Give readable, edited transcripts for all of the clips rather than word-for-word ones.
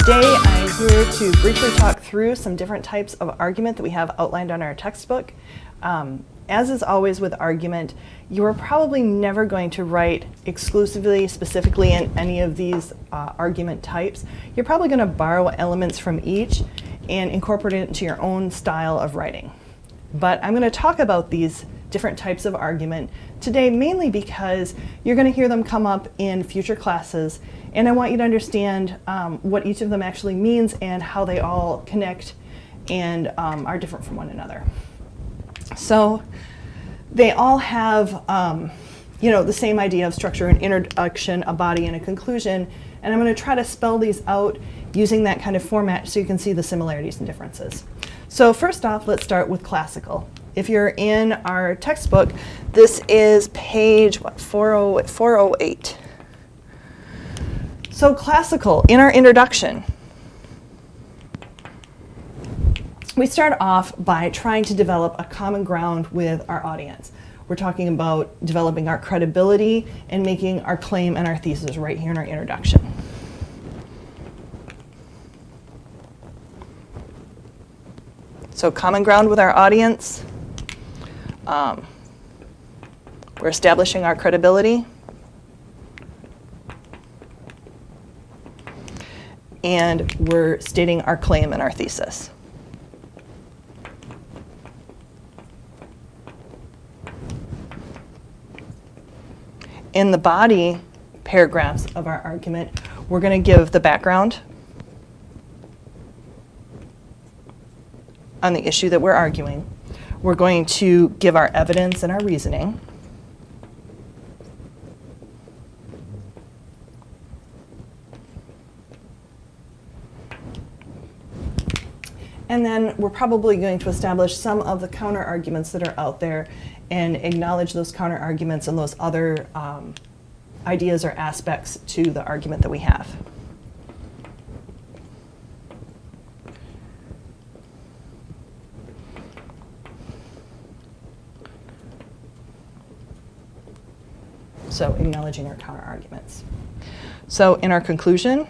Today I'm here to briefly talk through some different types of argument that we have outlined on our textbook. As is always with argument, you are probably never going to write exclusively, specifically in any of these argument types. You're probably going to borrow elements from each and incorporate it into your own style of writing. But I'm going to talk about these different types of argument today mainly because you're going to hear them come up in future classes, and I want you to understand what each of them actually means and how they all connect and are different from one another. So they all have the same idea of structure: an introduction, a body, and a conclusion. And I'm going to try to spell these out using that kind of format so you can see the similarities and differences. So first off, let's start with classical. If you're in our textbook, this is page 408. So classical, in our introduction, we start off by trying to develop a common ground with our audience. We're talking about developing our credibility and making our claim and our thesis right here in our introduction. So common ground with our audience. We're establishing our credibility. And we're stating our claim and our thesis. In the body paragraphs of our argument, we're going to give the background on the issue that we're arguing. We're going to give our evidence and our reasoning. And then we're probably going to establish some of the counter arguments that are out there and acknowledge those counter arguments and those other ideas or aspects to the argument that we have. So acknowledging our counter arguments. So in our conclusion,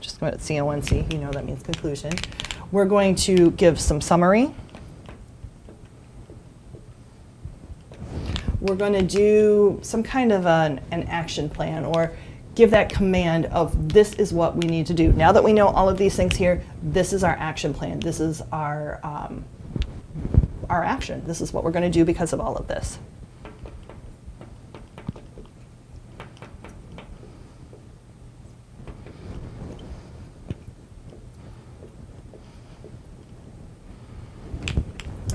just go to C-O-N-C, you know that means conclusion. We're going to give some summary. We're going to do some kind of an action plan or give that command of this is what we need to do. Now that we know all of these things here, this is our action plan. This is our action. This is what we're going to do because of all of this.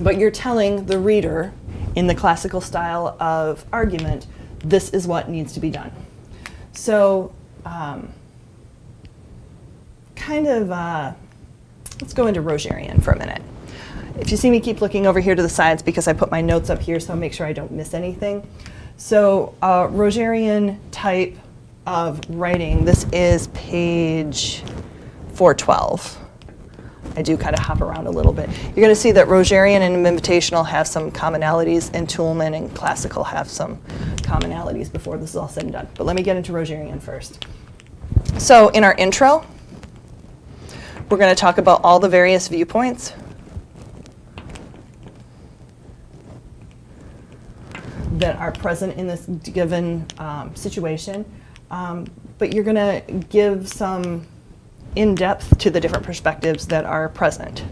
But you're telling the reader in the classical style of argument, this is what needs to be done. So let's go into Rogerian for a minute. If you see me keep looking over here to the sides because I put my notes up here so I'll make sure I don't miss anything. So Rogerian type of writing, this is page 412. I do kind of hop around a little bit. You're going to see that Rogerian and Invitational have some commonalities, and Toulmin and Classical have some commonalities before this is all said and done. But let me get into Rogerian first. So in our intro, we're going to talk about all the various viewpoints. That are present in this given situation. But you're going to give some in-depth to the different perspectives that are present.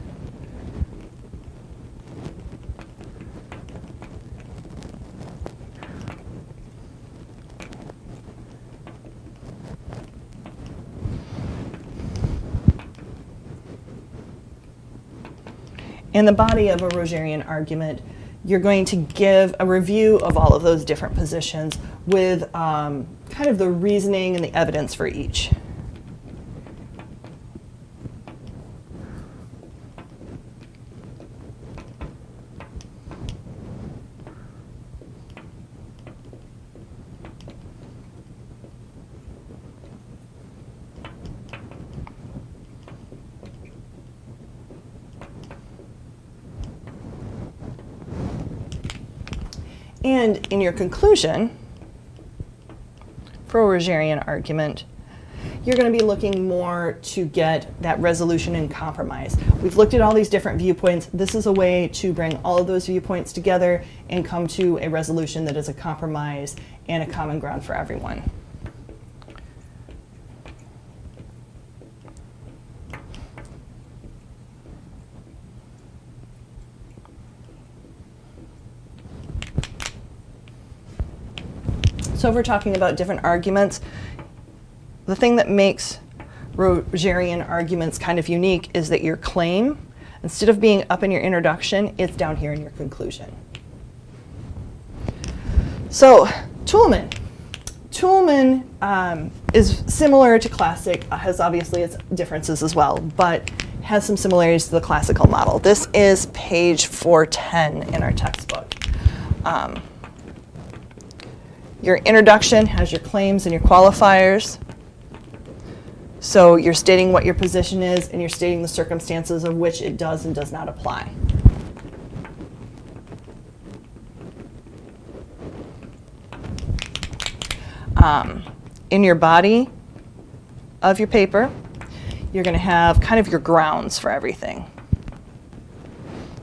In the body of a Rogerian argument, you're going to give a review of all of those different positions with kind of the reasoning and the evidence for each. And in your conclusion, for a Rogerian argument, you're going to be looking more to get that resolution and compromise. We've looked at all these different viewpoints. This is a way to bring all of those viewpoints together and come to a resolution that is a compromise and a common ground for everyone. So if we're talking about different arguments, the thing that makes Rogerian arguments kind of unique is that your claim, instead of being up in your introduction, it's down here in your conclusion. So Toulmin. Toulmin is similar to classic, has obviously its differences as well, but has some similarities to the classical model. This is page 410 in our textbook. Your introduction has your claims and your qualifiers. So you're stating what your position is, and you're stating the circumstances of which it does and does not apply. In your body of your paper, you're going to have kind of your grounds for everything.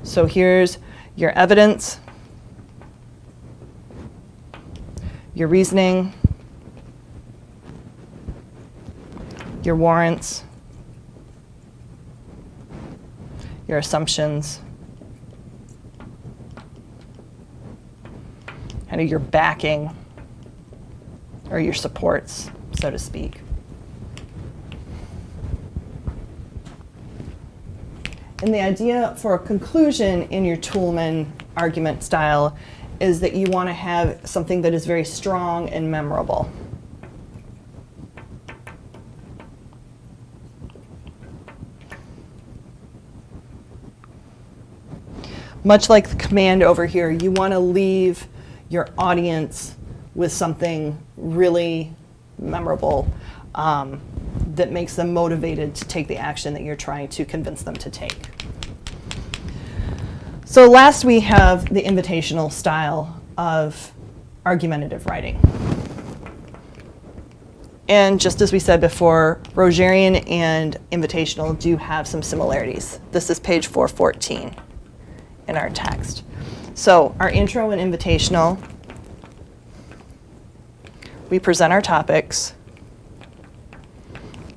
So here's your evidence, your reasoning, your warrants, your assumptions, kind of your backing or your supports, so to speak. And the idea for a conclusion in your Toulmin argument style is that you want to have something that is very strong and memorable. Much like the command over here, you want to leave your audience with something really memorable that makes them motivated to take the action that you're trying to convince them to take. So last we have the invitational style of argumentative writing. And just as we said before, Rogerian and invitational do have some similarities. This is page 414 in our text. So our intro and invitational, we present our topics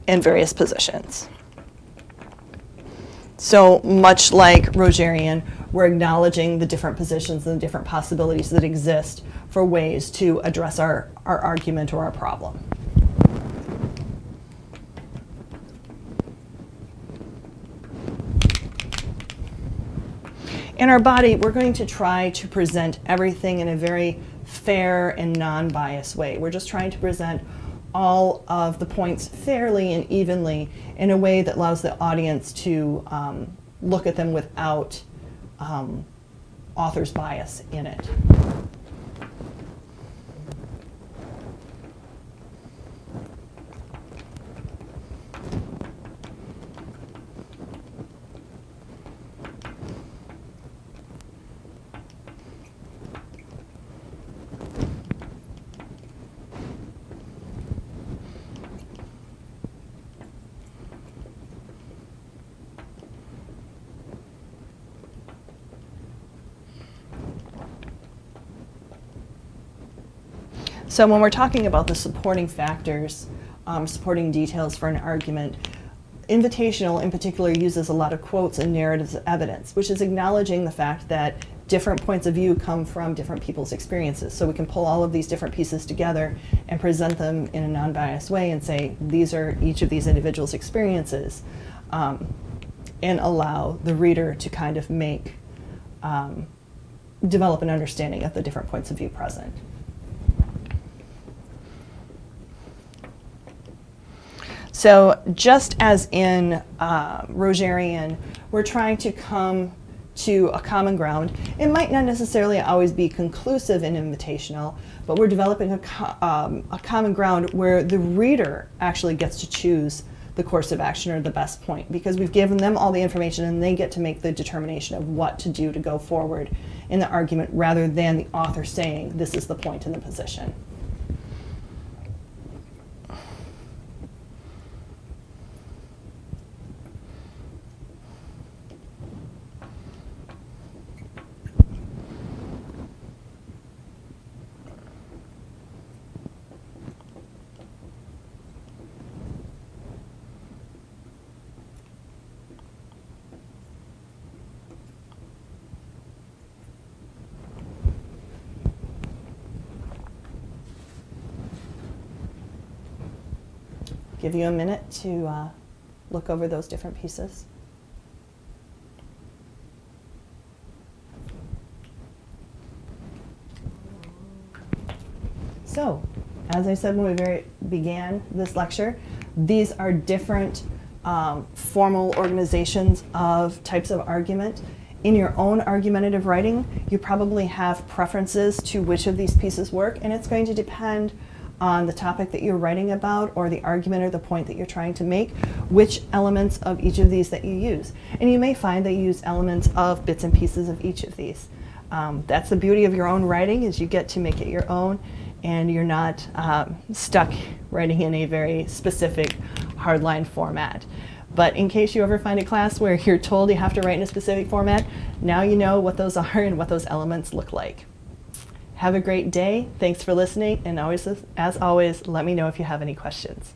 in various positions. So much like Rogerian, we're acknowledging the different positions and the different possibilities that exist for ways to address our argument or our problem. In our body, we're going to try to present everything in a very fair and non-biased way. We're just trying to present all of the points fairly and evenly in a way that allows the audience to look at them without author's bias in it. So when we're talking about the supporting factors, supporting details for an argument, invitational in particular uses a lot of quotes and narratives of evidence, which is acknowledging the fact that different points of view come from different people's experiences. So we can pull all of these different pieces together and present them in a non-biased way and say, these are each of these individuals' experiences, and allow the reader to kind of make, develop an understanding of the different points of view present. So just as in Rogerian, we're trying to come to a common ground. It might not necessarily always be conclusive in invitational, but we're developing a common ground where the reader actually gets to choose the course of action or the best point, because we've given them all the information and they get to make the determination of what to do to go forward in the argument rather than the author saying this is the point in the position. give you a minute to look over those different pieces. So, as I said when we began this lecture, these are different formal organizations of types of argument. In your own argumentative writing, you probably have preferences to which of these pieces work, and it's going to depend on the topic that you're writing about or the argument or the point that you're trying to make, which elements of each of these that you use. And you may find that you use elements of bits and pieces of each of these. That's the beauty of your own writing, is you get to make it your own, and you're not stuck writing in a very specific hardline format. But in case you ever find a class where you're told you have to write in a specific format, now you know what those are and what those elements look like. Have a great day. Thanks for listening, and as always, let me know if you have any questions.